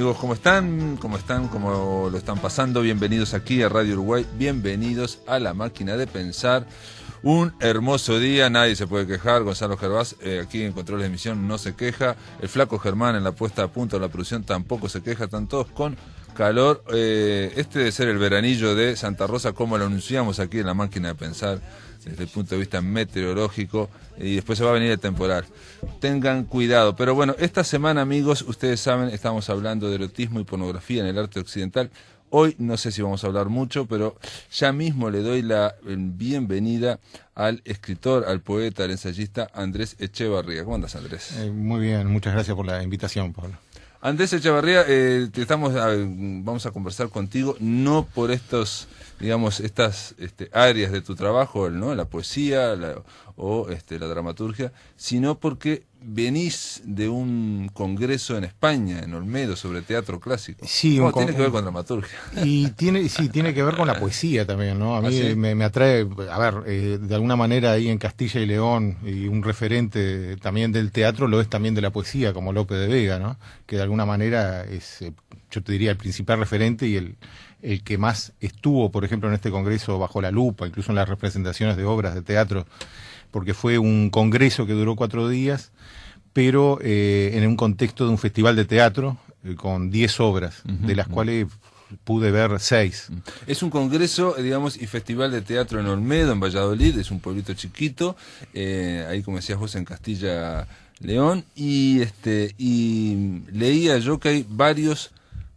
amigos? ¿Cómo están? ¿Cómo están? ¿Cómo lo están pasando? Bienvenidos aquí a Radio Uruguay, bienvenidos a La Máquina de Pensar. Un hermoso día, nadie se puede quejar. Gonzalo Gervás aquí en control de emisión no se queja. El flaco Germán en la puesta a punto de la producción tampoco se queja. Están todos con calor. Este debe ser el veranillo de Santa Rosa, como lo anunciamos aquí en La Máquina de Pensar, desde el punto de vista meteorológico, y después se va a venir el temporal. Tengan cuidado. Pero bueno, esta semana, amigos, ustedes saben, estamos hablando de erotismo y pornografía en el arte occidental. Hoy no sé si vamos a hablar mucho, pero ya mismo le doy la bienvenida al escritor, al poeta, al ensayista Andrés Echevarría. ¿Cómo andas, Andrés? Muy bien, muchas gracias por la invitación, Pablo. Andrés Echevarría, vamos a conversar contigo, no por estas áreas de tu trabajo, ¿no? La poesía la dramaturgia, sino porque venís de un congreso en España, en Olmedo, sobre teatro clásico. Sí, tiene que ver con dramaturgia. Y tiene que ver con la poesía también, ¿no? A mí ¿sí? me atrae, de alguna manera ahí en Castilla y León, y un referente también del teatro lo es también de la poesía, como Lope de Vega, ¿no? Que de alguna manera es, yo te diría, el principal referente y el que más estuvo, por ejemplo, en este congreso bajo la lupa, incluso en las representaciones de obras de teatro, porque fue un congreso que duró 4 días, pero en un contexto de un festival de teatro con 10 obras, de las cuales pude ver 6. Es un congreso, digamos, y festival de teatro en Olmedo, en Valladolid, es un pueblito chiquito, ahí como decías vos en Castilla León, y leía yo que hay varios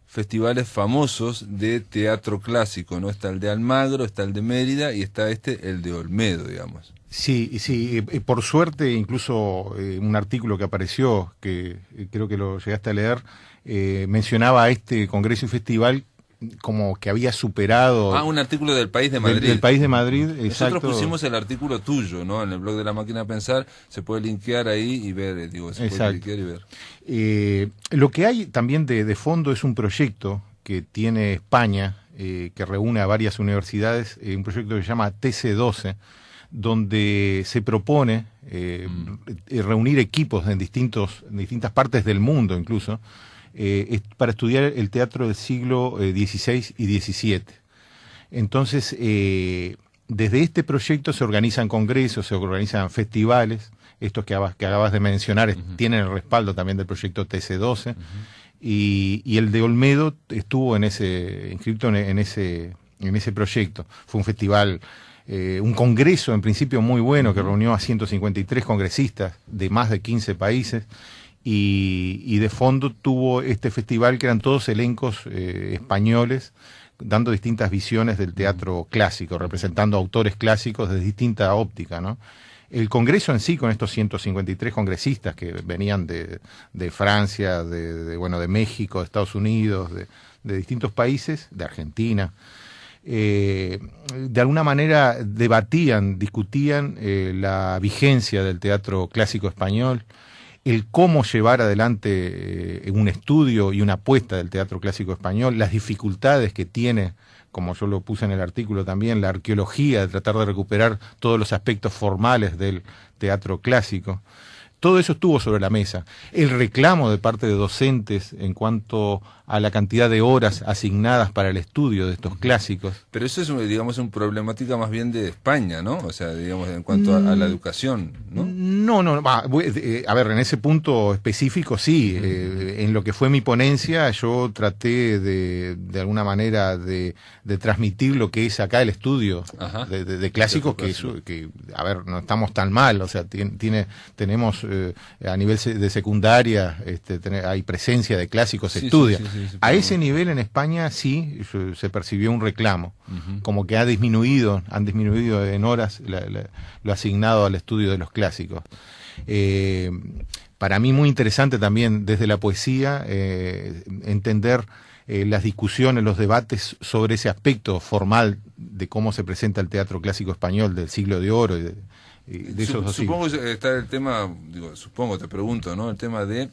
festivales famosos de teatro clásico, ¿no? Está el de Almagro, está el de Mérida y está el de Olmedo, digamos. Sí, por suerte, incluso un artículo que apareció, que creo que lo llegaste a leer, mencionaba a este congreso y festival como que había superado... un artículo del País de Madrid. Del País de Madrid, exacto. Nosotros pusimos el artículo tuyo, ¿no? En el blog de La Máquina de Pensar, se puede linkear ahí y ver, puede linkear y ver. Lo que hay también de fondo es un proyecto que tiene España, que reúne a varias universidades, un proyecto que se llama TC12, donde se propone reunir equipos en distintas partes del mundo incluso, para estudiar el teatro del siglo XVI y XVII. Entonces, desde este proyecto se organizan congresos, se organizan festivales, estos que acabas de mencionar tienen el respaldo también del proyecto TC12, y el de Olmedo estuvo inscrito en ese proyecto. Fue un festival, un congreso en principio muy bueno, que reunió a 153 congresistas de más de 15 países, y de fondo tuvo este festival que eran todos elencos españoles, dando distintas visiones del teatro clásico, representando autores clásicos de distinta óptica, ¿no? El congreso en sí, con estos 153 congresistas que venían de Francia, de México, de Estados Unidos, de distintos países, de Argentina, de alguna manera discutían la vigencia del teatro clásico español, el cómo llevar adelante un estudio y una apuesta del teatro clásico español, las dificultades que tiene, como yo lo puse en el artículo también, la arqueología, de tratar de recuperar todos los aspectos formales del teatro clásico. Todo eso estuvo sobre la mesa. El reclamo de parte de docentes en cuanto a la cantidad de horas asignadas para el estudio de estos clásicos. Pero eso es, digamos, una problemática más bien de España, ¿no? O sea, digamos, en cuanto a la educación, ¿no? A ver, en ese punto específico sí. En lo que fue mi ponencia, yo traté de alguna manera de transmitir lo que es acá el estudio de clásicos, que, a ver, no estamos tan mal. O sea, tenemos a nivel de secundaria, hay presencia de clásicos, se estudia. A ese nivel en España sí se percibió un reclamo, como que han disminuido en horas lo asignado al estudio de los clásicos. Para mí muy interesante también desde la poesía entender las discusiones, los debates sobre ese aspecto formal de cómo se presenta el teatro clásico español del siglo de oro y de esos dos siglos. Supongo que está el tema, te pregunto, ¿no? El tema de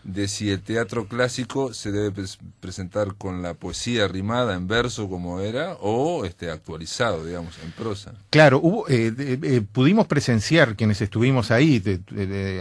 de si el teatro clásico se debe presentar con la poesía rimada en verso como era, o actualizado, digamos, en prosa. Claro, pudimos presenciar, quienes estuvimos ahí,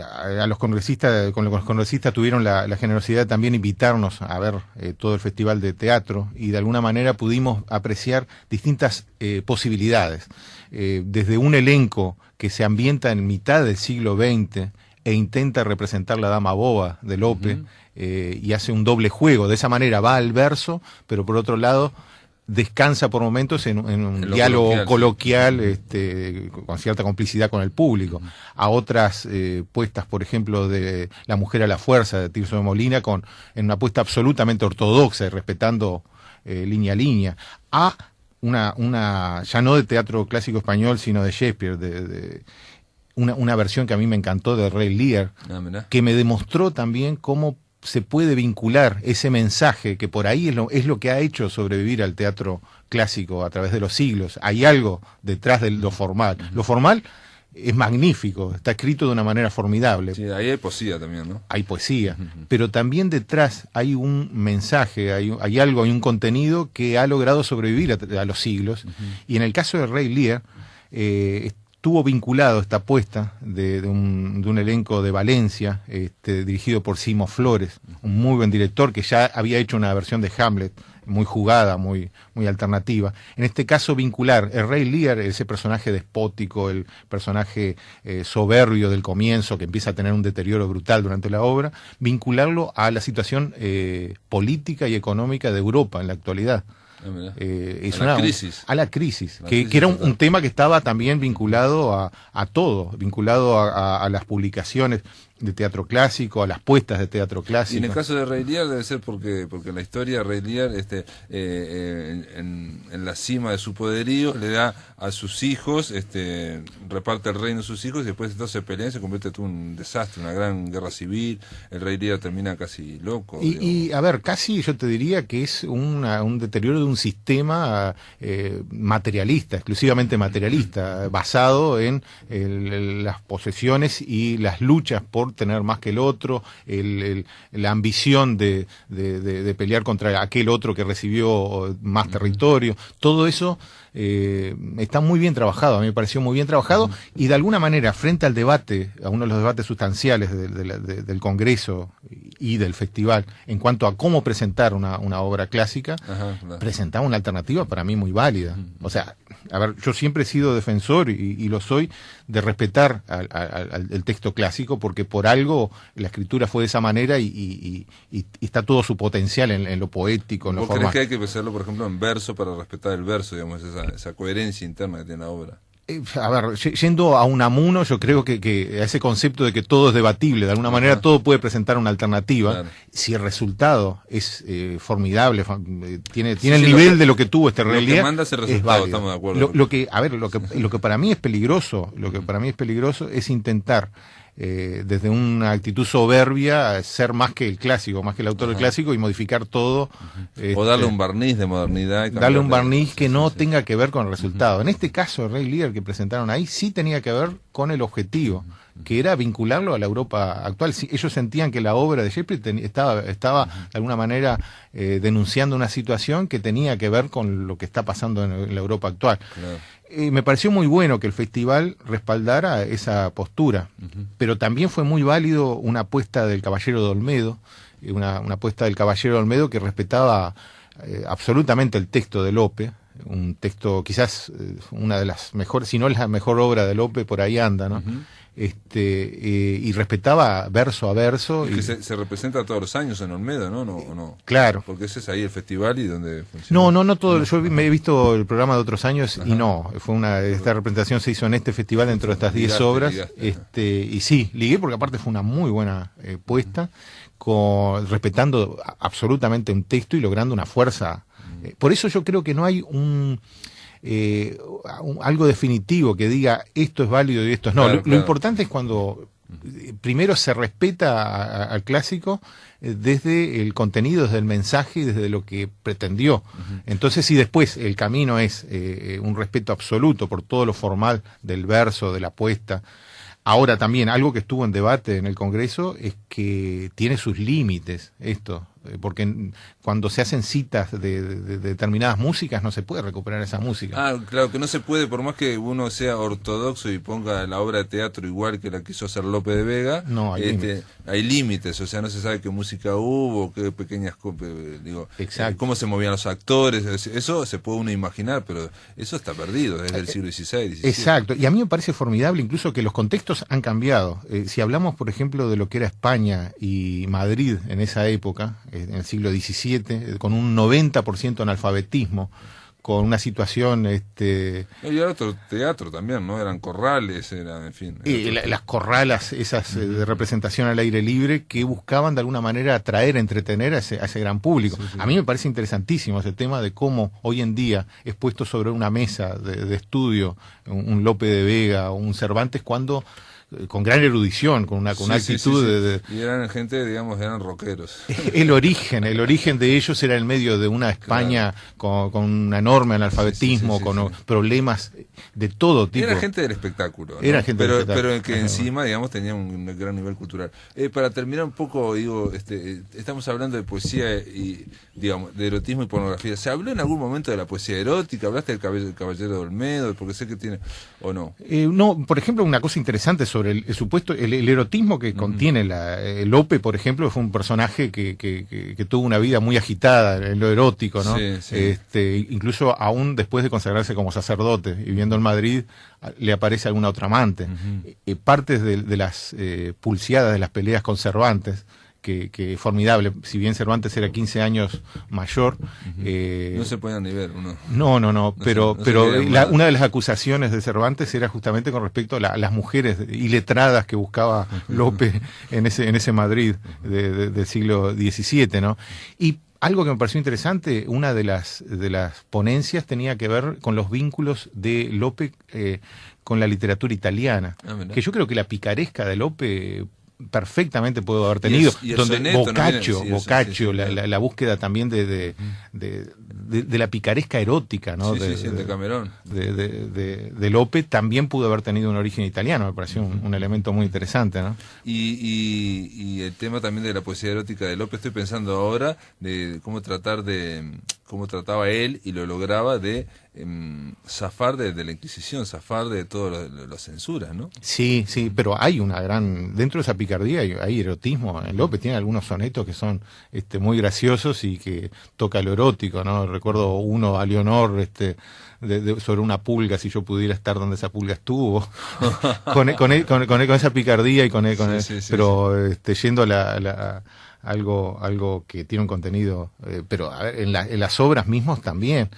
a los congresistas, con los congresistas tuvieron la generosidad de también invitarnos a ver todo el festival de teatro, y de alguna manera pudimos apreciar distintas posibilidades, desde un elenco que se ambienta en mitad del siglo XX, e intenta representar la dama boba de Lope, y hace un doble juego. De esa manera va al verso, pero por otro lado descansa por momentos en un diálogo coloquial, sí, con cierta complicidad con el público. A otras puestas, por ejemplo, de La mujer a la fuerza, de Tirso de Molina, en una puesta absolutamente ortodoxa y respetando línea a línea. A una ya no de teatro clásico español, sino de Shakespeare, una versión que a mí me encantó de Ray Lear, que me demostró también cómo se puede vincular ese mensaje, que por ahí es lo que ha hecho sobrevivir al teatro clásico a través de los siglos. Hay algo detrás de lo formal. Lo formal es magnífico, está escrito de una manera formidable. Sí, ahí hay poesía también, ¿no? Hay poesía, pero también detrás hay un mensaje, hay algo, hay un contenido que ha logrado sobrevivir a los siglos. Y en el caso de Ray Lear, estuvo vinculado esta apuesta de un elenco de Valencia, dirigido por Simo Flores, un muy buen director que ya había hecho una versión de Hamlet muy jugada, muy alternativa. En este caso, vincular el Ray Lear, ese personaje despótico, el personaje soberbio del comienzo, que empieza a tener un deterioro brutal durante la obra, vincularlo a la situación política y económica de Europa en la actualidad. A la crisis, que era un tema que estaba también vinculado a todo, vinculado a las publicaciones de teatro clásico, a las puestas de teatro clásico. Y en el caso de Ray Lear debe ser porque en la historia Ray Lear en la cima de su poderío le da a sus hijos, reparte el reino a sus hijos, y después de todo se pelean, se convierte en un desastre, una gran guerra civil. El Ray Lear termina casi loco. Y a ver, casi yo te diría que es un deterioro de un sistema materialista, exclusivamente materialista, basado en las posesiones y las luchas por tener más que el otro, la ambición de pelear contra aquel otro que recibió más territorio. Todo eso está muy bien trabajado, a mí me pareció muy bien trabajado, y de alguna manera, frente al debate, a uno de los debates sustanciales del Congreso y del festival, en cuanto a cómo presentar una obra clásica, presentaba una alternativa para mí muy válida. O sea, a ver, yo siempre he sido defensor, y lo soy, de respetar el texto clásico, porque por algo la escritura fue de esa manera, y está todo su potencial en lo poético, en lo formal. ¿Vos crees que hay que hacerlo, por ejemplo, en verso para respetar el verso, digamos, esa coherencia interna que tiene la obra? A ver, yendo a Unamuno, yo creo que a ese concepto de que todo es debatible, de alguna manera todo puede presentar una alternativa. Claro. Si el resultado es formidable, tiene el nivel de lo que tuvo Ray Lear, lo que manda ese resultado, estamos de acuerdo. Lo que para mí es peligroso, es intentar desde una actitud soberbia ser más que el clásico, más que el autor del clásico, y modificar todo. O darle un barniz de modernidad. Darle un barniz que no tenga que ver con el resultado. En este caso, Ray Lear, que presentaron ahí, sí tenía que ver con el objetivo, que era vincularlo a la Europa actual. Ellos sentían que la obra de Shakespeare estaba de alguna manera denunciando una situación que tenía que ver con lo que está pasando en la Europa actual. Claro. Me pareció muy bueno que el festival respaldara esa postura, pero también fue muy válido una apuesta del Caballero de Olmedo, una apuesta del Caballero de Olmedo que respetaba absolutamente el texto de Lope, un texto quizás una de las mejores, si no es la mejor obra de Lope, por ahí anda, ¿no? Y respetaba verso a verso. Y que se representa todos los años en Olmedo, ¿no? ¿No? Claro. Porque ese es ahí el festival y donde funciona. No todo. Yo me he visto el programa de otros años y no. Esta representación se hizo en este festival dentro de estas 10 obras. Y sí, ligué porque aparte fue una muy buena puesta, respetando absolutamente un texto y logrando una fuerza. Por eso yo creo que no hay algo definitivo que diga esto es válido y esto es no. Claro, lo importante es cuando primero se respeta al clásico desde el contenido, desde el mensaje y desde lo que pretendió. Entonces, si después el camino es un respeto absoluto por todo lo formal del verso, de la puesta, Ahora también, algo que estuvo en debate en el Congreso es que tiene sus límites esto, porque cuando se hacen citas de determinadas músicas no se puede recuperar esa música. Ah, claro, que no se puede, por más que uno sea ortodoxo y ponga la obra de teatro igual que la quiso hacer Lope de Vega, no, hay límites, o sea, no se sabe qué música hubo, qué pequeñas, cómo se movían los actores, eso se puede uno imaginar, pero eso está perdido desde el siglo XVI, XVII. Exacto, y a mí me parece formidable incluso que los contextos han cambiado. Si hablamos, por ejemplo, de lo que era España y Madrid en esa época, en el siglo XVII, con un 90% analfabetismo, con una situación... Y era otro teatro también, ¿no? Eran corrales, en fin. Las corralas, esas de representación al aire libre, que buscaban de alguna manera atraer, entretener a ese gran público. Sí. A mí me parece interesantísimo ese tema de cómo hoy en día es puesto sobre una mesa de estudio un Lope de Vega o un Cervantes, cuando... con gran erudición, con una actitud y eran gente, digamos, eran rockeros. El origen de ellos era en medio de una España con un enorme analfabetismo, con problemas de todo tipo. Era gente del espectáculo, ¿no? Era gente del espectáculo. Pero que encima, digamos, tenía un gran nivel cultural. Para terminar un poco, digo, estamos hablando de poesía y, digamos, de erotismo y pornografía. ¿Se habló en algún momento de la poesía erótica? ¿Hablaste del Caballero de Olmedo? Porque sé que tiene, ¿o no? No, por ejemplo, una cosa interesante sobre el supuesto, el erotismo que contiene Lope, por ejemplo, fue un personaje que tuvo una vida muy agitada en lo erótico, ¿no? Incluso aún después de consagrarse como sacerdote, viviendo en Madrid, le aparece alguna otra amante. Partes de las pulseadas de las peleas con Cervantes, que formidable, si bien Cervantes era 15 años mayor. No se podían ni ver uno. No, pero una de las acusaciones de Cervantes era justamente con respecto a las mujeres iletradas que buscaba Lope en ese Madrid del siglo XVII, ¿no? Y algo que me pareció interesante, una de las ponencias tenía que ver con los vínculos de Lope con la literatura italiana, que yo creo que la picaresca de Lope perfectamente puedo haber tenido, donde soneto, Boccaccio, la búsqueda también de la picaresca erótica, ¿no? De Camerón. De Lope también pudo haber tenido un origen italiano, me pareció un elemento muy interesante, ¿no? Y el tema también de la poesía erótica de Lope, estoy pensando ahora de cómo trataba él y lo lograba de zafar de la Inquisición, zafar de todas las censuras, ¿no? Sí, pero hay una gran... Dentro de esa picardía hay erotismo. López tiene algunos sonetos que son muy graciosos y que toca lo erótico, ¿no? Recuerdo uno a Leonor, sobre una pulga, si yo pudiera estar donde esa pulga estuvo, con esa picardía y pero yendo a algo que tiene un contenido, pero a ver, en las obras mismas también.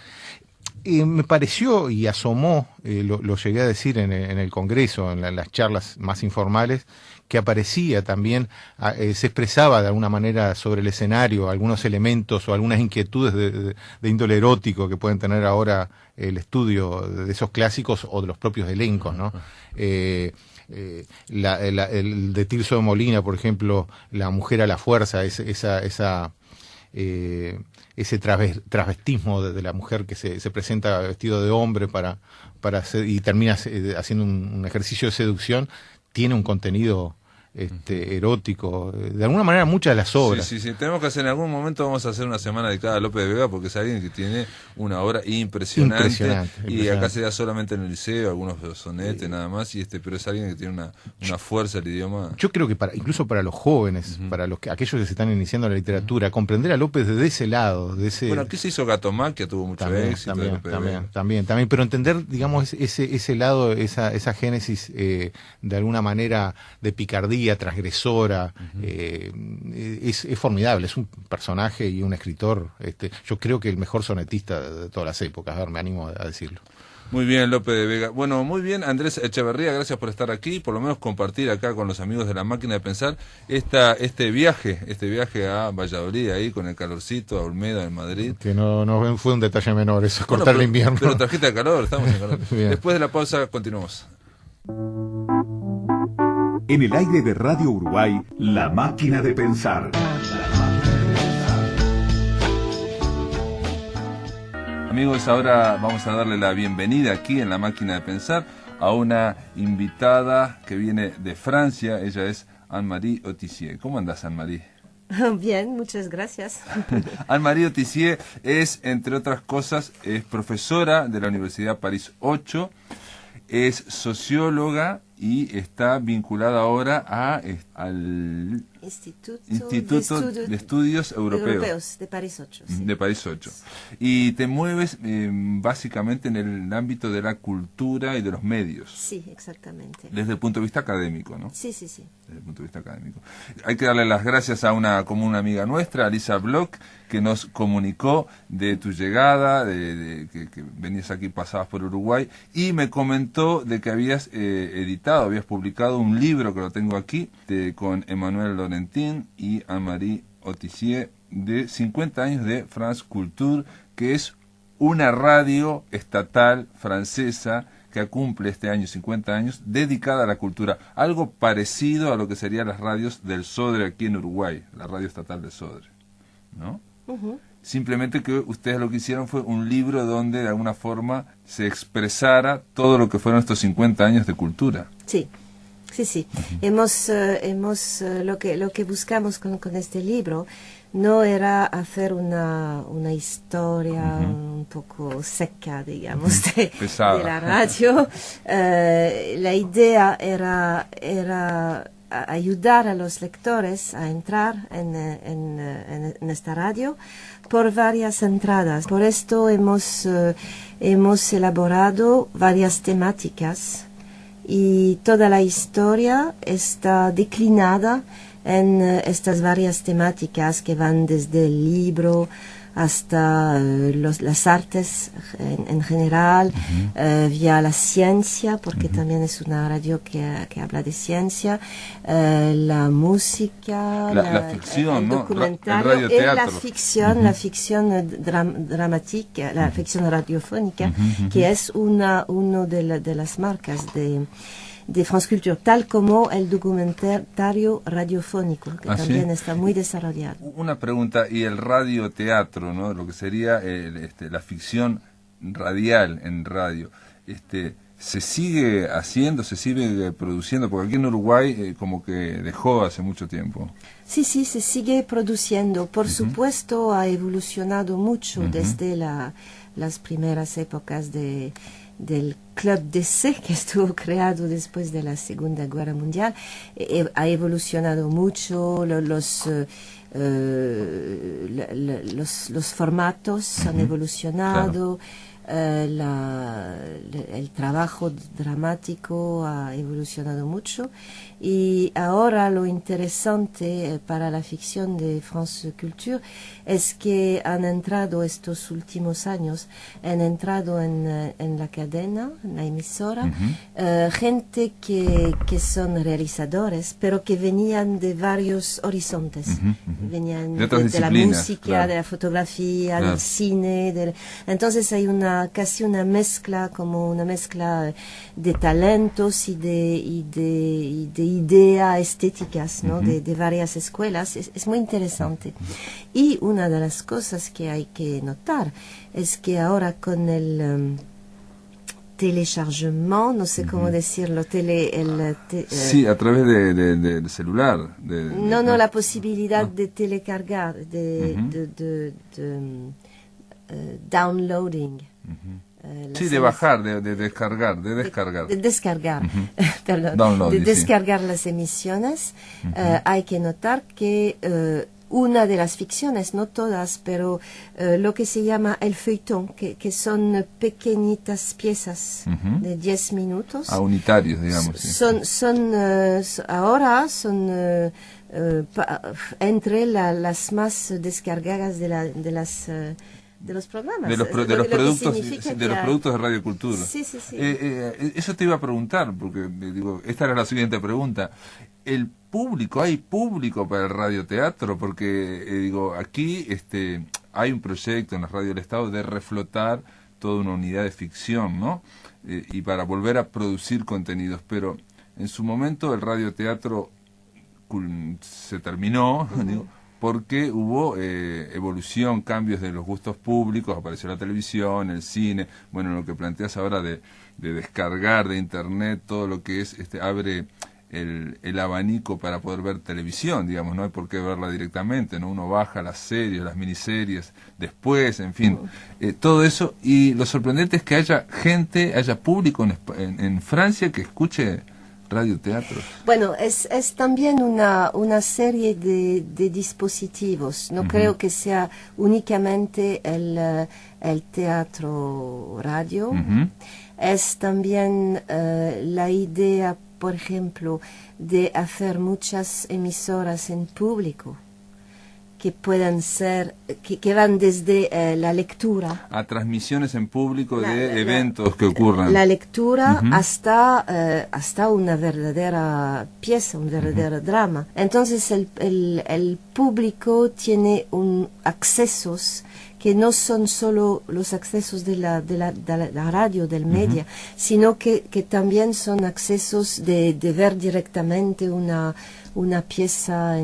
Me pareció y asomó, lo llegué a decir en el Congreso, en las charlas más informales, que aparecía también, se expresaba de alguna manera sobre el escenario algunos elementos o algunas inquietudes de índole erótico que pueden tener ahora el estudio de esos clásicos o de los propios elencos, ¿no? El de Tirso de Molina, por ejemplo, La mujer a la fuerza, ese travestismo de la mujer que se presenta vestido de hombre para hacer, y termina haciendo un ejercicio de seducción, tiene un contenido erótico, de alguna manera muchas de las obras. Sí, tenemos que hacer, en algún momento vamos a hacer una semana dedicada a Lope de Vega, porque es alguien que tiene una obra impresionante. Y acá se da solamente en el liceo, algunos sonetes nada más, pero es alguien que tiene una fuerza del idioma. Yo creo que incluso para los jóvenes, para aquellos que se están iniciando en la literatura, comprender a López desde ese lado, Bueno, aquí se hizo Gatomaquia, tuvo mucho éxito. También, pero entender, digamos, ese lado, esa génesis de alguna manera de picardía, transgresora, es formidable, es un personaje y un escritor, yo creo que el mejor sonetista de todas las épocas, me animo a decirlo. Muy bien, Lope de Vega. Bueno, muy bien, Andrés Echeverría, gracias por estar aquí, por lo menos compartir acá con los amigos de La Máquina de Pensar este viaje a Valladolid, ahí con el calorcito, a Olmedo, en Madrid. Que no fue un detalle menor, eso, cortar el invierno. Pero trajiste de calor, estamos en calor. Después de la pausa, continuamos. En el aire de Radio Uruguay, La Máquina de Pensar. Amigos, ahora vamos a darle la bienvenida aquí en La Máquina de Pensar. a una invitada que viene de Francia. Ella es Anne-Marie Autissier. ¿Cómo andás, Anne-Marie? Bien, muchas gracias. Anne-Marie Autissier es, entre otras cosas, es profesora de la Universidad París 8, es socióloga y está vinculada ahora al Instituto de Estudios Europeos de París 8. Sí. De París 8. Y te mueves básicamente en el ámbito de la cultura y de los medios. Sí, exactamente. Desde el punto de vista académico, ¿no? Sí, sí, sí. Desde el punto de vista académico. Hay que darle las gracias a una común amiga nuestra, Alisa Bloch, que nos comunicó de tu llegada, que venías aquí, pasabas por Uruguay, y me comentó de que habías habías publicado un libro, que lo tengo aquí, con Emmanuel Laurentin y Anne-Marie Autissier, de 50 años de France Culture, que es una radio estatal francesa que cumple este año 50 años, dedicada a la cultura. Algo parecido a lo que serían las radios del Sodre aquí en Uruguay, la radio estatal del Sodre, ¿no? Simplemente que ustedes lo que hicieron fue un libro donde de alguna forma se expresara todo lo que fueron estos 50 años de cultura. Sí, sí, sí. Lo que buscamos con este libro no era hacer una historia un poco seca, digamos, de la radio. La idea era ayudar a los lectores a entrar en esta radio por varias entradas. Por esto hemos elaborado varias temáticas y toda la historia está declinada en estas varias temáticas que van desde el libro hasta las artes en general, vía la ciencia, porque también es una radio que habla de ciencia, la música, la ficción, el documentario, el radioteatro. la ficción dramática, la ficción radiofónica, que es una de las marcas de France Culture, tal como el documentario radiofónico, que también está muy desarrollado. Una pregunta, y el radioteatro, ¿no? Lo que sería la ficción radial en radio, ¿se sigue haciendo, se sigue produciendo? Porque aquí en Uruguay como que dejó hace mucho tiempo. Sí, sí, se sigue produciendo. Por supuesto, ha evolucionado mucho desde las primeras épocas del Club d'Essai, que estuvo creado después de la Segunda Guerra Mundial. Ha evolucionado mucho, los formatos han evolucionado, el trabajo dramático ha evolucionado mucho, y ahora lo interesante para la ficción de France Culture es que han entrado estos últimos años, han entrado en la cadena, en la emisora, gente que son realizadores, pero que venían de varios horizontes. Venían de la música, de la fotografía, del cine. Entonces hay casi una mezcla, como una mezcla de talentos y de ideas estéticas, ¿no? De varias escuelas. Es muy interesante. Y una de las cosas que hay que notar es que ahora con el téléchargement, no sé cómo decirlo, sí, a través del celular. La posibilidad de telecargar, downloading. Sí, de bajar, de descargar. De descargar, perdón, de descargar las emisiones. Hay que notar que una de las ficciones, no todas, pero lo que se llama el feuilleton, que son pequeñitas piezas de 10 minutos. Unitarios, digamos. Ahora son entre las más descargadas de los programas. De los productos de Radio Cultura. Sí, sí, sí. Eso te iba a preguntar, porque esta era la siguiente pregunta. ¿Hay público para el radioteatro? Porque aquí hay un proyecto en la radio del Estado de reflotar toda una unidad de ficción, ¿no? Y para volver a producir contenidos, pero en su momento el radioteatro se terminó, porque hubo evolución, cambios de los gustos públicos, apareció la televisión, el cine, bueno, lo que planteas ahora de descargar de internet, todo lo que es, abre el abanico para poder ver televisión, digamos, no hay por qué verla directamente, ¿no? Uno baja las series, las miniseries, después, en fin, todo eso, y lo sorprendente es que haya público en Francia que escuche radioteatros. Bueno, es también una serie de dispositivos. No creo que sea únicamente el teatro radio. Es también la idea, por ejemplo, de hacer muchas emisoras en público que puedan ser, que van desde la lectura a transmisiones en público de eventos que ocurran. La lectura hasta una verdadera pieza, un verdadero drama. Entonces el público tiene accesos que no son solo los accesos de la radio, del media, sino que también son accesos de ver directamente una pieza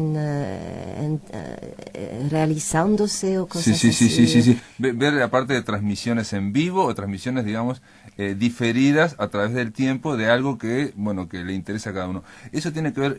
realizándose o cosas así. Sí. Ver aparte de transmisiones en vivo o transmisiones, digamos, diferidas a través del tiempo de algo que, bueno, que le interesa a cada uno. Eso tiene que ver,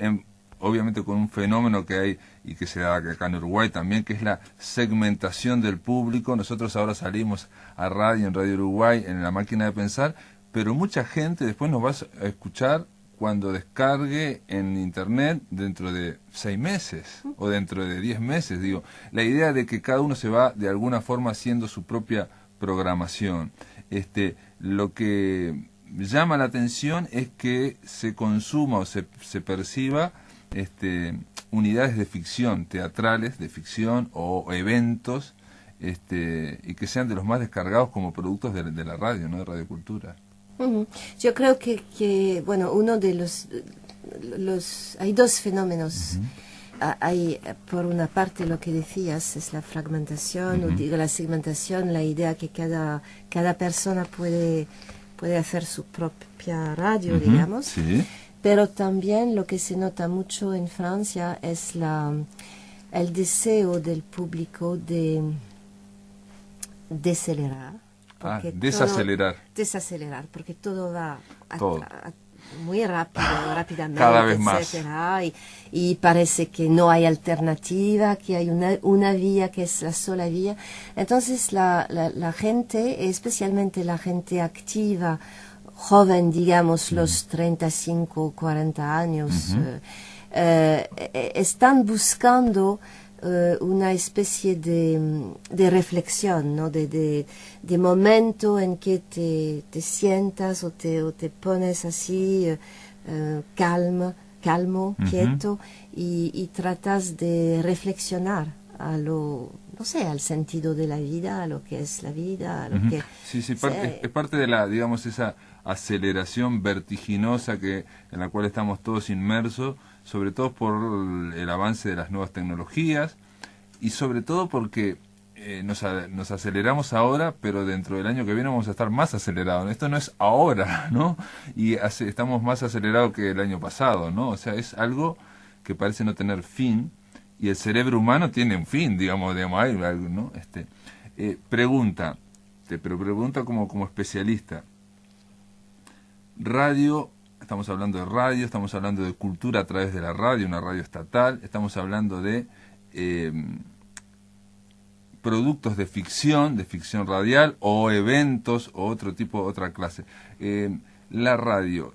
obviamente, con un fenómeno que hay y que se da acá en Uruguay también, que es la segmentación del público. Nosotros ahora salimos a radio, en Radio Uruguay, en la máquina de pensar, pero mucha gente después nos va a escuchar cuando descargue en internet dentro de 6 meses o dentro de 10 meses, digo. La idea de que cada uno se va de alguna forma haciendo su propia programación. Lo que llama la atención es que se consuma o se perciba unidades de ficción, teatrales de ficción o eventos, y que sean de los más descargados como productos de la radio, ¿no? De radiocultura. Yo creo que bueno, uno de los hay dos fenómenos. Hay, por una parte, lo que decías, es la fragmentación, o digo la segmentación, la idea que cada persona puede hacer su propia radio, digamos. Sí. Pero también lo que se nota mucho en Francia es el deseo del público de desacelerar. Desacelerar, porque todo va muy rápidamente, cada vez más. etcétera, y parece que no hay alternativa, que hay una vía que es la sola vía. Entonces la gente, especialmente la gente activa, joven, digamos, los 35, 40 años, están buscando una especie de reflexión, ¿no? de momento en que te sientas o te pones así calmo, quieto, y tratas de reflexionar al sentido de la vida, a lo que es la vida, a lo que... Sí, es parte de la, digamos, esa aceleración vertiginosa en la cual estamos todos inmersos, sobre todo por el avance de las nuevas tecnologías y sobre todo porque nos aceleramos ahora, pero dentro del año que viene vamos a estar más acelerados. Esto no es ahora, ¿no? Y estamos más acelerados que el año pasado, ¿no? O sea, es algo que parece no tener fin, y el cerebro humano tiene un fin, digamos hay algo, ¿no? Pregunta como especialista. Radio, estamos hablando de radio, estamos hablando de cultura a través de la radio, una radio estatal, estamos hablando de productos de ficción radial, o eventos, o otra clase. La radio,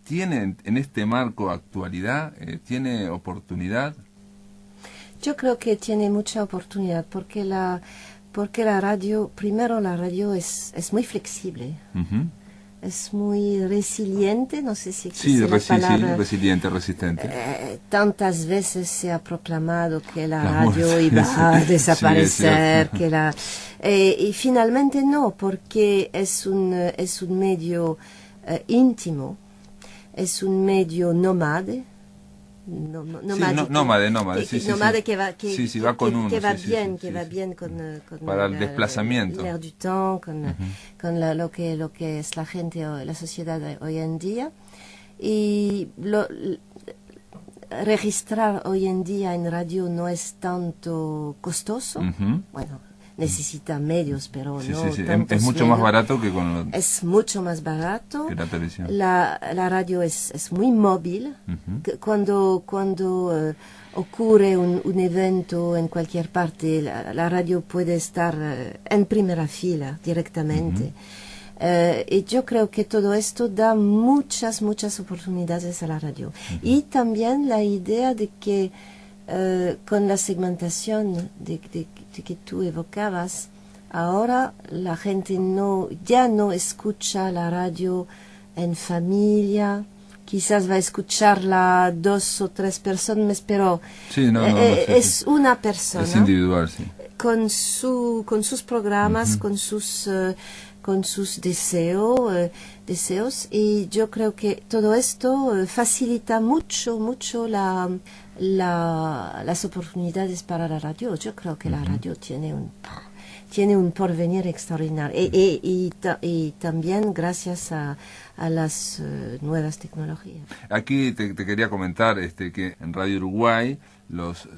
¿tiene en este marco actualidad? ¿Tiene oportunidad? Yo creo que tiene mucha oportunidad, porque la radio, primero la radio es muy flexible. Es muy resiliente, no sé si existe la palabra. Sí, resiliente, resistente. Tantas veces se ha proclamado que la radio iba a desaparecer, y finalmente no, porque es un medio íntimo, es un medio nómade. Nómade que va bien con para el desplazamiento, l'air du temps, con lo que es la gente o la sociedad hoy en día. Y registrar hoy en día en radio no es tanto costoso. Bueno, necesita medios, pero Sí, no sí, sí. tantos Es mucho más medios. barato que con Es mucho más barato. que la televisión. La radio es muy móvil. Cuando ocurre un evento en cualquier parte, la radio puede estar en primera fila directamente. Y yo creo que todo esto da muchas oportunidades a la radio. Y también la idea de que con la segmentación de que tú evocabas, ahora la gente ya no escucha la radio en familia, quizás va a escucharla 2 o 3 personas, pero Sí, sí, es sí. una persona Es individual, sí. con sus programas, con sus deseos, y yo creo que todo esto facilita mucho las oportunidades para la radio. Yo creo que la radio tiene un porvenir extraordinario y también gracias a las nuevas tecnologías. Aquí te quería comentar que en Radio Uruguay los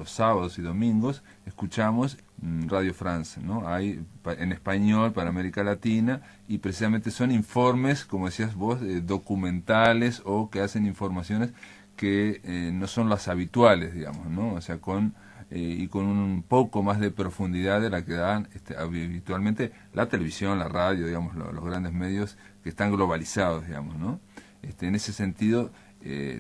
sábados y domingos escuchamos Radio France, ¿no? Hay en español para América Latina, y precisamente son informes, como decías vos, documentales, o que hacen informaciones que no son las habituales, digamos, ¿no? O sea, y con un poco más de profundidad de la que dan habitualmente la televisión, la radio, digamos, los grandes medios que están globalizados, digamos, ¿no? En ese sentido,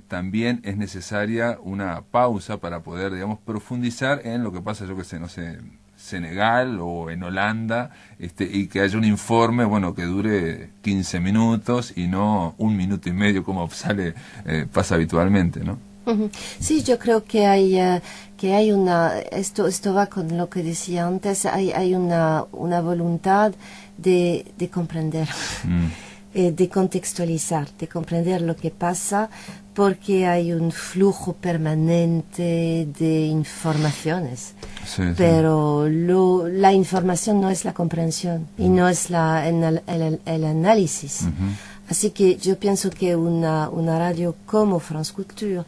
también es necesaria una pausa para poder, digamos, profundizar en lo que pasa, yo que sé, no sé, Senegal o en Holanda, y que haya un informe, bueno, que dure 15 minutos y no 1 minuto y medio como pasa habitualmente, ¿no? Sí, yo creo que hay esto va con lo que decía antes, hay una voluntad de comprender, de contextualizar, de comprender lo que pasa, porque hay un flujo permanente de informaciones. Sí, Pero la información no es la comprensión y no es el análisis. Así que yo pienso que una radio como France Culture,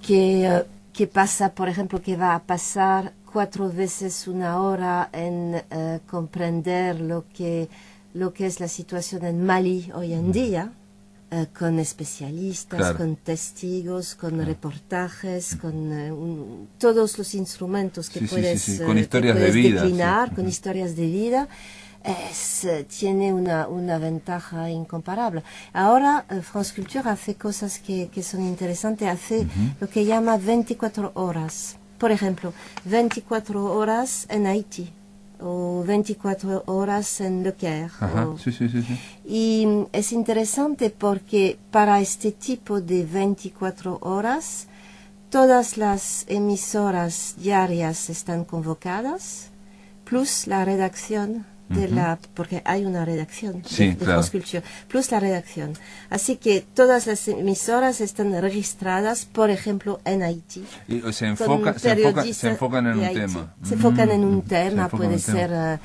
que pasa, por ejemplo, que va a pasar 4 veces 1 hora en comprender lo que es la situación en Mali hoy en día, con especialistas, claro, con testigos, con reportajes, con todos los instrumentos que puedes, con historias de vida, declinar, con historias de vida. Tiene una ventaja incomparable. Ahora France Culture hace cosas que son interesantes, hace lo que llama 24 horas. Por ejemplo, 24 horas en Haití o 24 horas en Le Caire. Y es interesante porque para este tipo de 24 horas todas las emisoras diarias están convocadas, plus la redacción porque hay una redacción de France Culture, plus la redacción. Así que todas las emisoras están registradas, por ejemplo, en Haití. Y se enfocan en un tema. Se enfocan en un tema, puede ser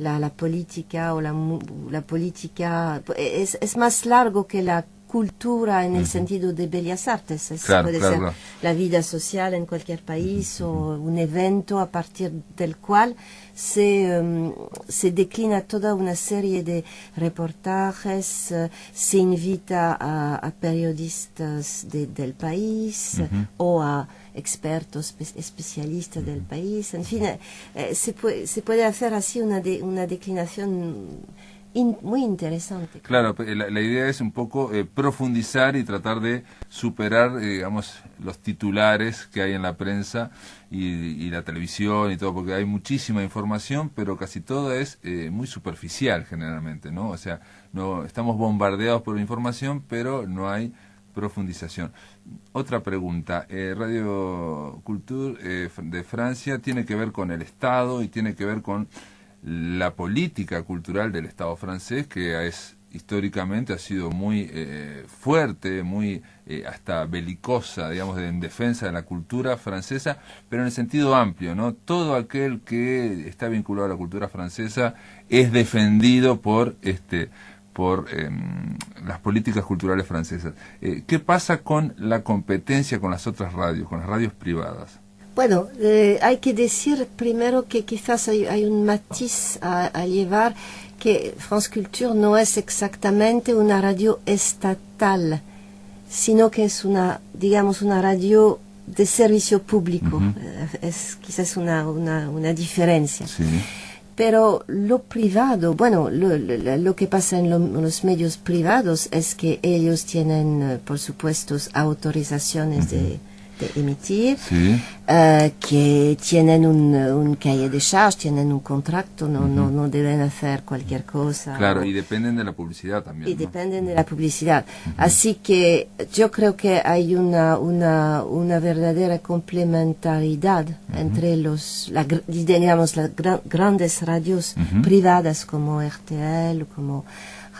la política o la política. Es más largo que la cultura en el sentido de bellas artes. Puede ser la vida social en cualquier país o un evento a partir del cual se declina toda una serie de reportajes, se invita a periodistas del país o a expertos, especialistas del país. En fin, se puede hacer así una declinación muy interesante. Claro, la idea es un poco profundizar y tratar de superar, digamos, los titulares que hay en la prensa y la televisión y todo, porque hay muchísima información, pero casi todo es muy superficial generalmente, ¿no? O sea, no estamos bombardeados por información, pero no hay profundización. Otra pregunta, Radio Culture de Francia tiene que ver con el Estado y tiene que ver con la política cultural del Estado francés, que históricamente ha sido muy fuerte, muy hasta belicosa, digamos, en defensa de la cultura francesa, pero en el sentido amplio, ¿no? Todo aquel que está vinculado a la cultura francesa es defendido por por las políticas culturales francesas. ¿Qué pasa con la competencia con las otras radios, con las radios privadas? Bueno, hay que decir primero que quizás hay un matiz a llevar, que France Culture no es exactamente una radio estatal, sino que es digamos, una radio de servicio público. Es quizás una diferencia. Sí. Pero lo privado, bueno, lo que pasa en los medios privados es que ellos tienen, por supuesto, autorizaciones de emitir, Sí. Que tienen un cahier de charge, tienen un contrato, no deben hacer cualquier cosa. Claro, y dependen de la publicidad también. Y ¿no? dependen de la publicidad. Así que yo creo que hay una verdadera complementariedad entre las grandes radios privadas como RTL, como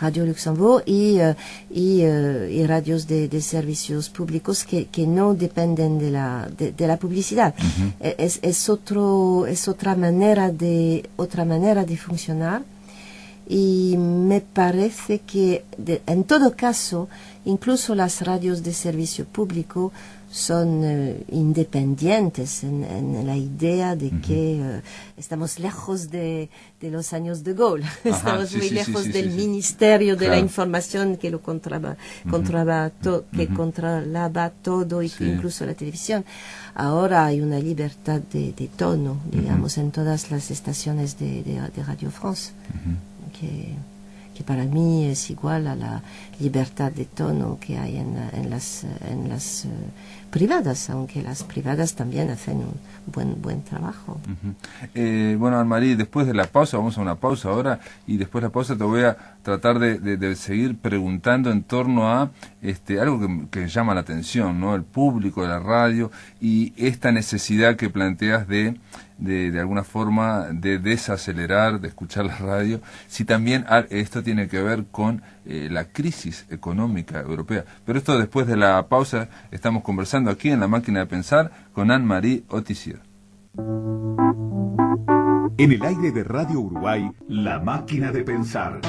Radio Luxembourg y radios de servicios públicos que no dependen de la publicidad. Es otra manera de funcionar. Y me parece que en todo caso, incluso las radios de servicio público son independientes en la idea de que estamos lejos de los años de Gaulle. Estamos muy lejos del Ministerio de la Información que lo controlaba todo, y que incluso la televisión. Ahora hay una libertad de tono, digamos, en todas las estaciones de Radio France. Que para mí es igual a la libertad de tono que hay en las privadas, aunque las privadas también hacen un buen trabajo. Bueno, Anne-Marie, después de la pausa, vamos a una pausa ahora, y después de la pausa te voy a tratar de seguir preguntando en torno a algo que llama la atención, ¿no? El público de la radio y esta necesidad que planteas de alguna forma de desacelerar, de escuchar la radio, si también esto tiene que ver con la crisis económica europea. Pero esto después de la pausa. Estamos conversando aquí en La Máquina de Pensar con Anne-Marie Autissier. En el aire de Radio Uruguay, La Máquina de Pensar.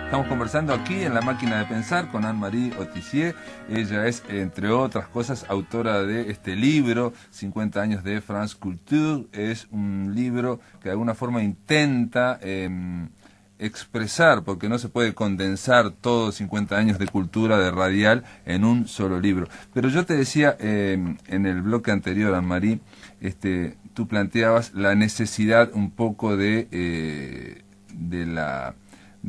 Estamos conversando aquí en La Máquina de Pensar con Anne-Marie Autissier. Ella es, entre otras cosas, autora de este libro, 50 años de France Culture. Es un libro que de alguna forma intenta expresar, porque no se puede condensar todos 50 años de cultura de radial en un solo libro. Pero yo te decía en el bloque anterior, Anne-Marie, tú planteabas la necesidad un poco de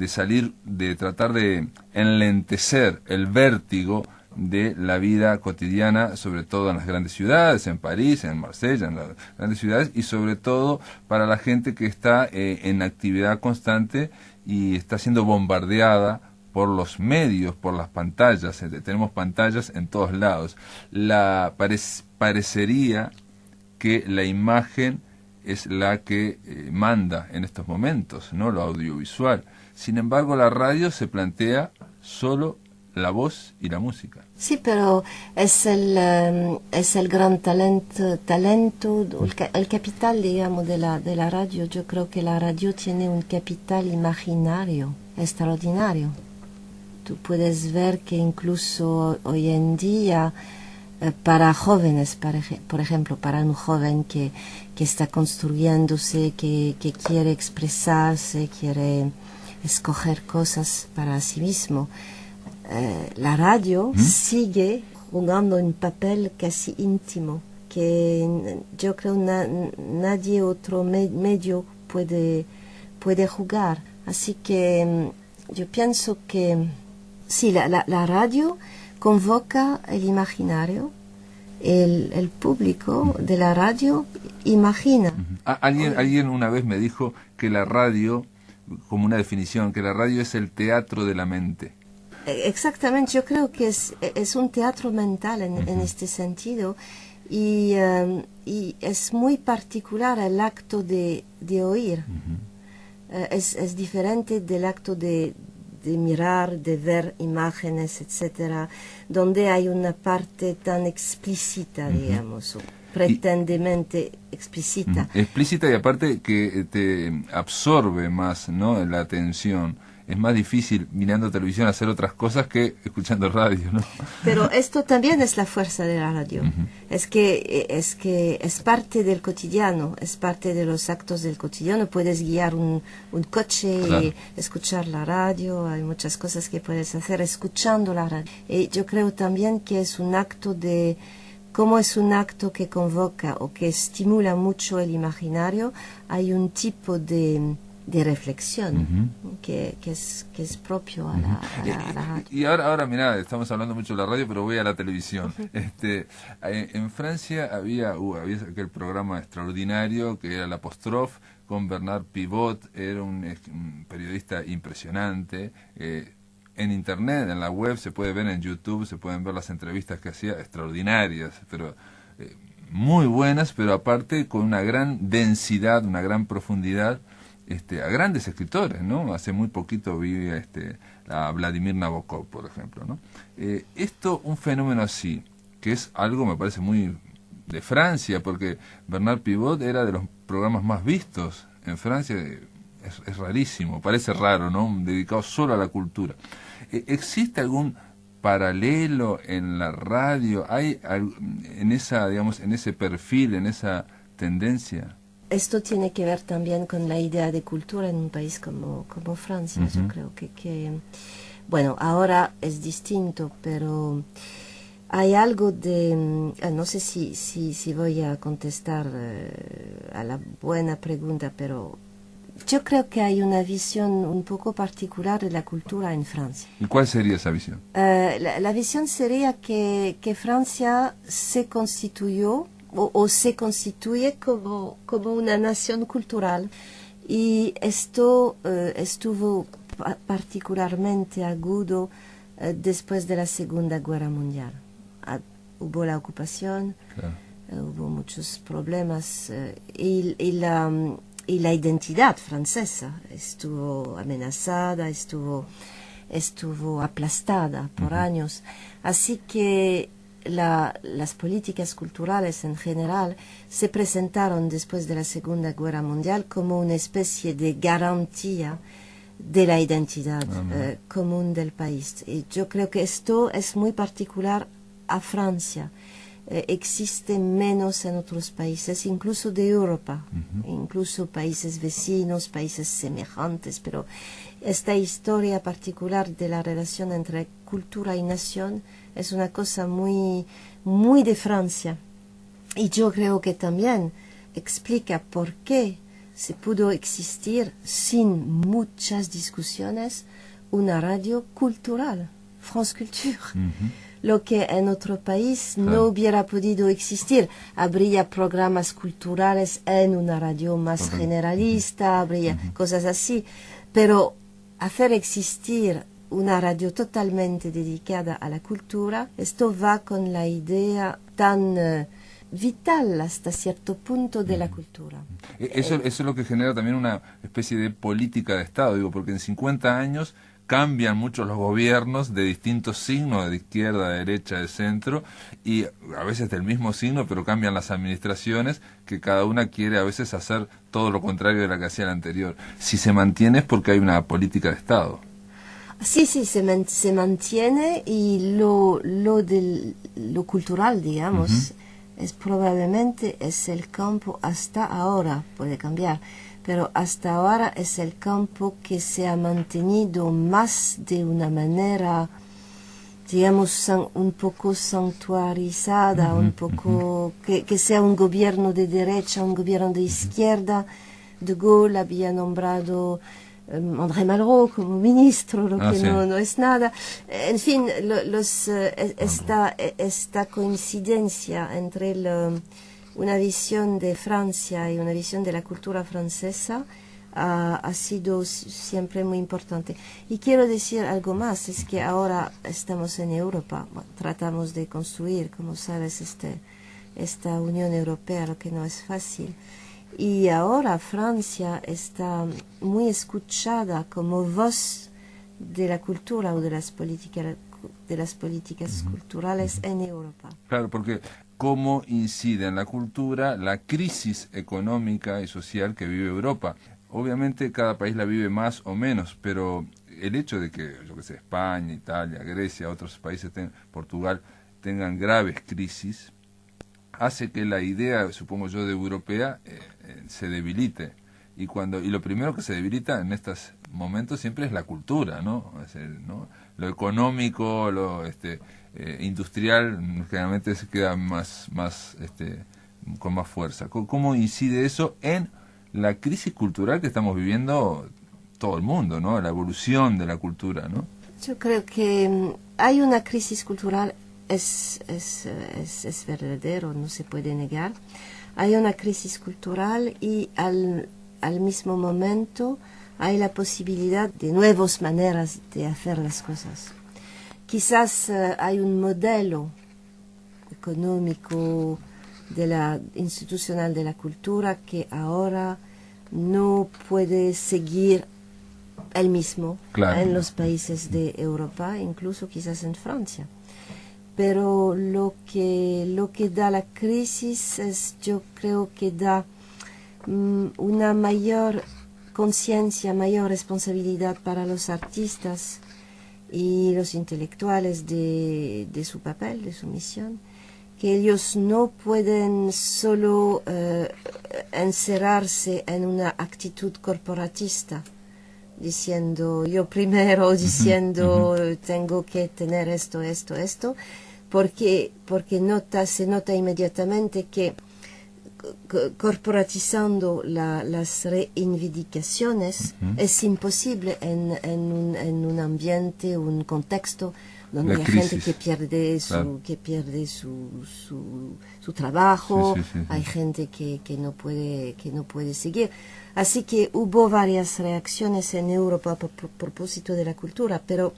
salir, de tratar de enlentecer el vértigo de la vida cotidiana, sobre todo en las grandes ciudades, en París, en Marsella, en las grandes ciudades, y sobre todo para la gente que está en actividad constante y está siendo bombardeada por los medios, por las pantallas. Tenemos pantallas en todos lados. Parecería que la imagen es la que manda en estos momentos, ¿no? Lo audiovisual. Sin embargo, la radio se plantea solo la voz y la música. Sí, pero es el gran talento, el capital, digamos, de la radio. Yo creo que la radio tiene un capital imaginario extraordinario. Tú puedes ver que incluso hoy en día, para jóvenes, por ejemplo, para un joven que está construyéndose, que quiere expresarse, quiere escoger cosas para sí mismo, la radio sigue jugando un papel casi íntimo que yo creo nadie otro medio puede jugar. Así que yo pienso que sí, la radio convoca el imaginario. El público de la radio imagina. Alguien una vez me dijo que la radio, como una definición, que la radio es el teatro de la mente. Exactamente, yo creo que es un teatro mental en este sentido, y es muy particular el acto de oír. Es diferente del acto de mirar, de ver imágenes, etcétera, donde hay una parte tan explícita, digamos, pretendentemente explícita. Explícita y aparte que te absorbe más, ¿no?, la atención. Es más difícil mirando televisión hacer otras cosas que escuchando radio, ¿no? Pero esto también es la fuerza de la radio. Es que es parte del cotidiano, es parte de los actos del cotidiano. Puedes guiar un coche, claro, y escuchar la radio. Hay muchas cosas que puedes hacer escuchando la radio. Y yo creo también que es un acto como es un acto que convoca o que estimula mucho el imaginario, hay un tipo de reflexión que es propio a la radio. Y ahora mirá, estamos hablando mucho de la radio, pero voy a la televisión. En Francia había aquel programa extraordinario que era l'Apostrophe con Bernard Pivot, era un periodista impresionante. En internet, en la web, se puede ver en YouTube, se pueden ver las entrevistas que hacía, extraordinarias, pero muy buenas, pero aparte con una gran densidad, una gran profundidad, a grandes escritores, ¿no? Hace muy poquito vi a Vladimir Nabokov, por ejemplo, ¿no? Un fenómeno así, que es algo, me parece, muy de Francia, porque Bernard Pivot era de los programas más vistos en Francia. Es rarísimo, parece raro, ¿no? Dedicado solo a la cultura. ¿Existe algún paralelo en la radio? ¿Hay en esa, digamos, en ese perfil, en esa tendencia? Esto tiene que ver también con la idea de cultura en un país como Francia. Yo creo que bueno, ahora es distinto, pero hay algo de... no sé si voy a contestar a la buena pregunta, pero yo creo que hay una visión un poco particular de la cultura en Francia. ¿Y cuál sería esa visión? La visión sería que Francia se constituyó o se constituye como una nación cultural, y esto estuvo particularmente agudo después de la Segunda Guerra Mundial. Hubo la ocupación, claro, hubo muchos problemas y la identidad francesa estuvo amenazada, estuvo aplastada por años. Así que las políticas culturales en general se presentaron después de la Segunda Guerra Mundial como una especie de garantía de la identidad común del país. Y yo creo que esto es muy particular a Francia. Existe menos en otros países, incluso de Europa, incluso países vecinos, países semejantes, pero esta historia particular de la relación entre cultura y nación es una cosa muy, muy de Francia. Y yo creo que también explica por qué se pudo existir sin muchas discusiones una radio cultural, France Culture. Lo que en otro país no hubiera podido existir. Habría programas culturales en una radio más generalista, habría cosas así, pero hacer existir una radio totalmente dedicada a la cultura, esto va con la idea tan vital hasta cierto punto de la cultura. Eso es lo que genera también una especie de política de Estado, digo, porque en 50 años cambian mucho los gobiernos de distintos signos, de izquierda, de derecha, de centro, y a veces del mismo signo, pero cambian las administraciones, que cada una quiere a veces hacer todo lo contrario de la que hacía la anterior. Si se mantiene es porque hay una política de Estado. Sí, se mantiene, y lo cultural, digamos, probablemente es el campo hasta ahora, puede cambiar, pero hasta ahora es el campo que se ha mantenido más de una manera, digamos, un poco santuarizada, un poco que sea un gobierno de derecha, un gobierno de izquierda. De Gaulle había nombrado André Malraux como ministro, lo que no es nada. En fin, esta coincidencia entre una visión de Francia y una visión de la cultura francesa ha sido siempre muy importante. Y quiero decir algo más, es que ahora estamos en Europa, tratamos de construir, como sabes, esta Unión Europea, lo que no es fácil. Y ahora Francia está muy escuchada como voz de la cultura o de las políticas culturales en Europa. Claro, porque cómo incide en la cultura la crisis económica y social que vive Europa. Obviamente cada país la vive más o menos, pero el hecho de que, yo que sé, España, Italia, Grecia, otros países, Portugal, tengan graves crisis, hace que la idea, supongo yo, de europea se debilite. Y lo primero que se debilita en estos momentos siempre es la cultura, ¿no? ¿no? Lo económico, lo industrial, generalmente se queda con más fuerza. ¿Cómo incide eso en la crisis cultural que estamos viviendo todo el mundo, ¿no? La evolución de la cultura, ¿no? Yo creo que hay una crisis cultural, es verdadero, no se puede negar. Hay una crisis cultural y al mismo momento hay la posibilidad de nuevas maneras de hacer las cosas. Quizás hay un modelo económico institucional de la cultura que ahora no puede seguir el mismo en los países de Europa, incluso quizás en Francia. Pero lo que da la crisis yo creo que da una mayor conciencia, mayor responsabilidad para los artistas y los intelectuales de su papel, de su misión, que ellos no pueden solo encerrarse en una actitud corporatista, diciendo yo primero, diciendo tengo que tener esto, porque se nota inmediatamente que corporatizando las reivindicaciones es imposible en un ambiente, un contexto donde hay gente que pierde su trabajo, hay gente que no puede seguir. Así que hubo varias reacciones en Europa por propósito de la cultura, pero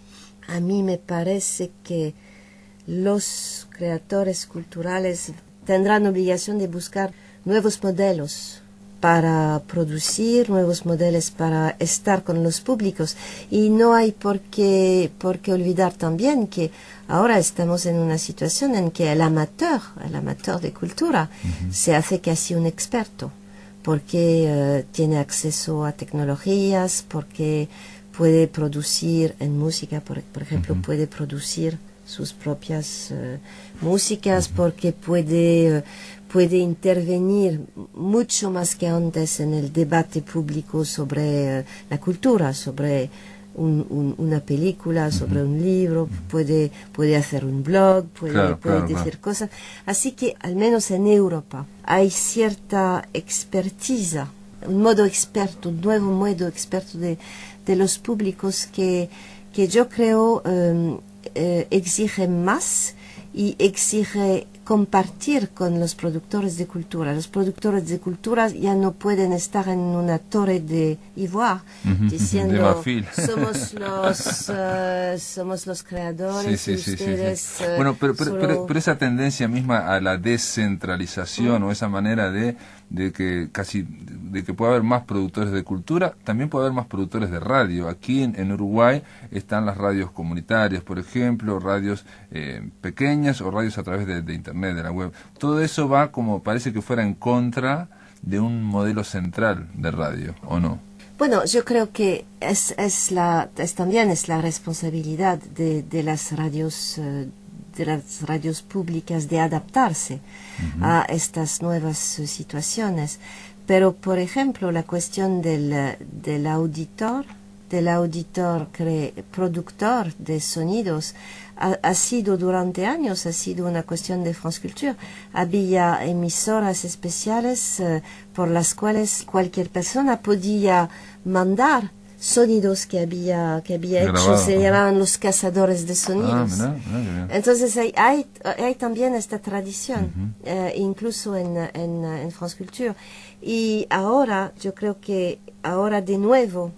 a mí me parece que los creadores culturales tendrán obligación de buscar nuevos modelos para producir, nuevos modelos para estar con los públicos. Y no hay por qué olvidar también que ahora estamos en una situación en que el amateur de cultura se hace casi un experto, porque tiene acceso a tecnologías, porque puede producir en música, por ejemplo, puede producir sus propias músicas, porque puede intervenir mucho más que antes en el debate público sobre la cultura, sobre una película, sobre un libro, puede hacer un blog, puede decir cosas. Así que, al menos en Europa, hay cierta expertiza, un nuevo modo experto de los públicos que yo creo exige más y exige compartir con los productores de cultura. Los productores de cultura ya no pueden estar en una torre de ivoire diciendo somos los creadores y ustedes bueno, pero esa tendencia misma a la descentralización o esa manera de que pueda haber más productores de cultura, también puede haber más productores de radio. Aquí en Uruguay están las radios comunitarias, por ejemplo, radios pequeñas o radios a través de internet, de la web. Todo eso va como parece que fuera en contra de un modelo central de radio, ¿o no? Bueno, yo creo que también es la responsabilidad de las radios públicas de adaptarse a estas nuevas situaciones. Pero, por ejemplo, la cuestión del auditor productor de sonidos ha sido durante años, ha sido una cuestión de France Culture. Había emisoras especiales por las cuales cualquier persona podía mandar sonidos que había hecho, se llamaban los cazadores de sonidos. Entonces hay también esta tradición, incluso en France Culture. Y ahora, yo creo que ahora de nuevo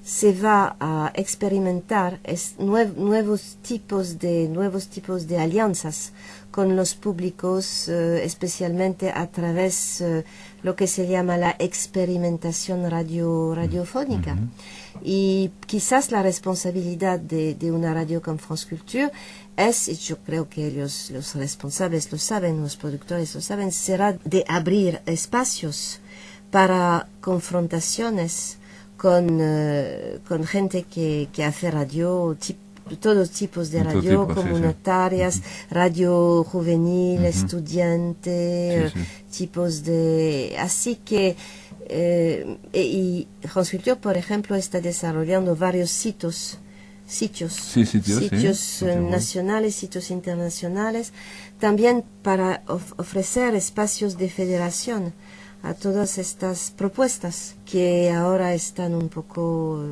se va a experimentar nuevos tipos de alianzas con los públicos, especialmente a través lo que se llama la experimentación radiofónica. Y quizás la responsabilidad de una radio como France Culture es, y yo creo que los responsables lo saben, los productores lo saben, será de abrir espacios para confrontaciones con gente que hace radio, todos tipos de radio, comunitarias, radio juvenil, estudiante, tipos de... Así que, y France Culture, por ejemplo, está desarrollando varios sitios nacionales, sitios internacionales, también para ofrecer espacios de federación a todas estas propuestas que ahora están un poco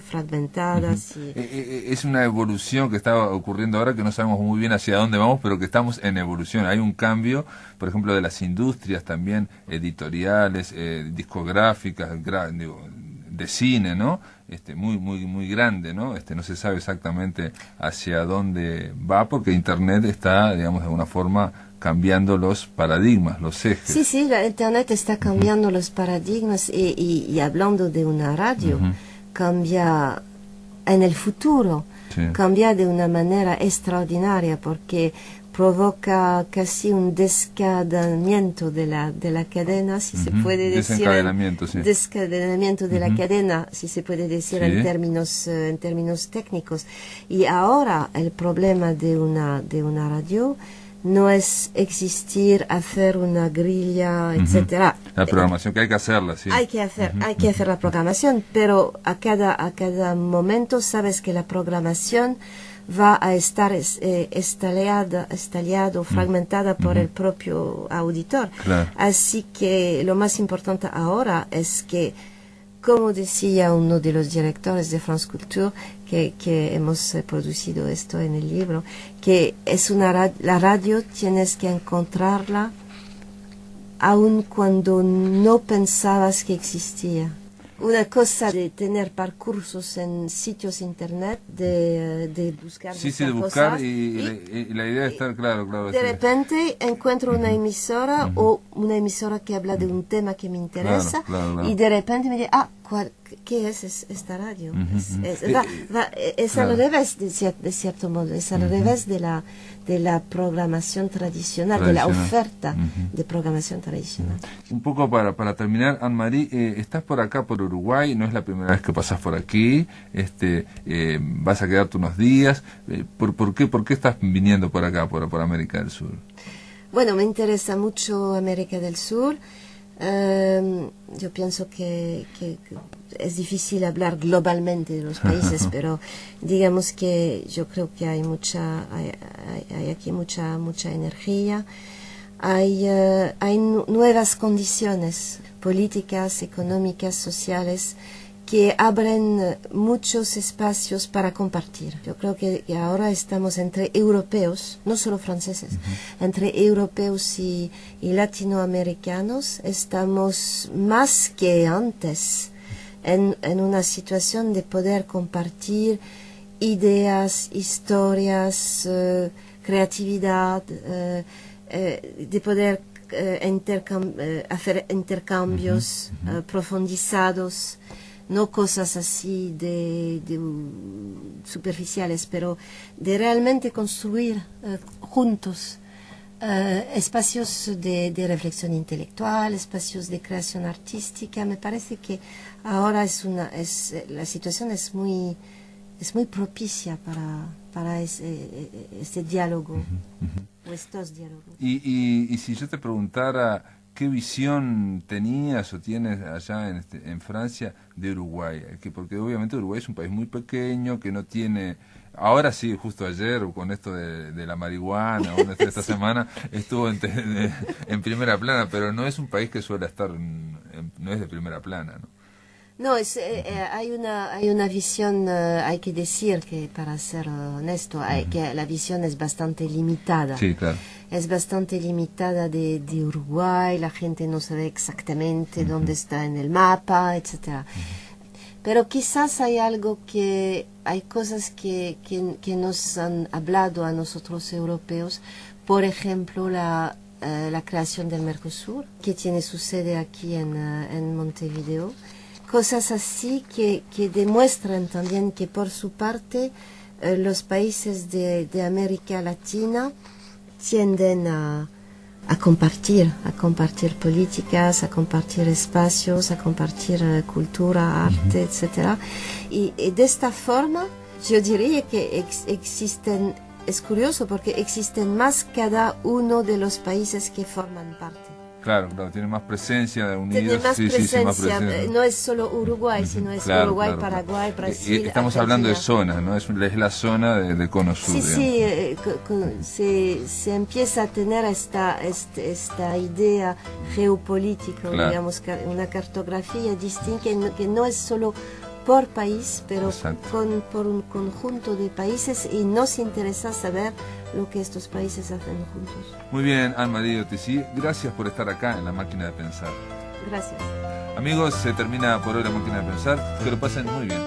fragmentadas. Es una evolución que está ocurriendo ahora que no sabemos muy bien hacia dónde vamos, pero que estamos en evolución. Hay un cambio, por ejemplo, de las industrias también, editoriales, discográficas, de cine, ¿no? Muy grande, ¿no? No se sabe exactamente hacia dónde va porque Internet está, digamos, de alguna forma cambiando los paradigmas, los ejes. Sí, la Internet está cambiando los paradigmas y hablando de una radio, cambia en el futuro, cambia de una manera extraordinaria porque provoca casi un descadenamiento de la cadena, si se puede decir. Descadenamiento de la cadena, si se puede decir en términos técnicos. Y ahora el problema de una radio no es hacer una grilla, etcétera. La programación que hay que hacerla, sí. Hay que hacer la programación, pero a cada momento sabes que la programación va a estar estallado, fragmentada por el propio auditor. Claro. Así que lo más importante ahora es que, como decía uno de los directores de France Culture, que hemos producido esto en el libro, que es la radio tienes que encontrarla aun cuando no pensabas que existía. Una cosa de tener percursos en sitios internet, de buscar de buscar cosas, y la idea es estar claro. De repente encuentro una emisora o una emisora que habla de un tema que me interesa y de repente me dice, ¿qué es esta radio? Es al revés, de cierto modo, es al revés de la programación tradicional, de la oferta de programación tradicional. Un poco para terminar, Anne-Marie, estás por acá, por Uruguay, no es la primera vez que pasás por aquí, vas a quedarte unos días. ¿Por qué estás viniendo por acá, por América del Sur? Bueno, me interesa mucho América del Sur. Yo pienso que es difícil hablar globalmente de los países, pero digamos que yo creo que hay aquí mucha energía, hay nuevas condiciones políticas, económicas, sociales que abren muchos espacios para compartir. Yo creo que ahora estamos entre europeos, no solo franceses, entre europeos y latinoamericanos, estamos más que antes en una situación de poder compartir ideas, historias, creatividad, de poder hacer intercambios profundizados, no cosas así de superficiales, pero de realmente construir juntos espacios de reflexión intelectual, espacios de creación artística. Me parece que ahora la situación es muy propicia para este diálogo, o estos diálogos. Y si yo te preguntara ¿qué visión tenías o tienes allá en Francia de Uruguay? Porque obviamente Uruguay es un país muy pequeño, que no tiene... Ahora sí, justo ayer, con esto de la marihuana, esta semana, estuvo en primera plana, pero no es un país que suele estar, no es de primera plana, ¿no? No, hay una visión, hay que decir que, para ser honesto, que la visión es bastante limitada. Sí, claro. Es bastante limitada de Uruguay, la gente no sabe exactamente dónde está en el mapa, etcétera. Pero quizás hay cosas que nos han hablado a nosotros europeos, por ejemplo, la creación del Mercosur, que tiene su sede aquí en Montevideo. Cosas así que demuestran también que por su parte los países de América Latina tienden a compartir políticas, a compartir espacios, a compartir cultura, arte, etcétera. Y de esta forma, yo diría que existen, es curioso porque existen más cada uno de los países que forman parte. Claro, tiene más presencia de unidos. Tiene más presencia, más presencia. No es solo Uruguay, sino es Uruguay, Paraguay, Brasil. Y estamos Argentina. hablando de zonas, ¿no? Es la zona del cono sur. Sí, se empieza a tener esta idea geopolítica, digamos, una cartografía distinta que no es solo por país, pero por un conjunto de países, y nos interesa saber lo que estos países hacen juntos. Muy bien, Anne-Marie Otissi, gracias por estar acá en La Máquina de Pensar. Gracias. Amigos, se termina por hoy La Máquina de Pensar. Que lo pasen muy bien.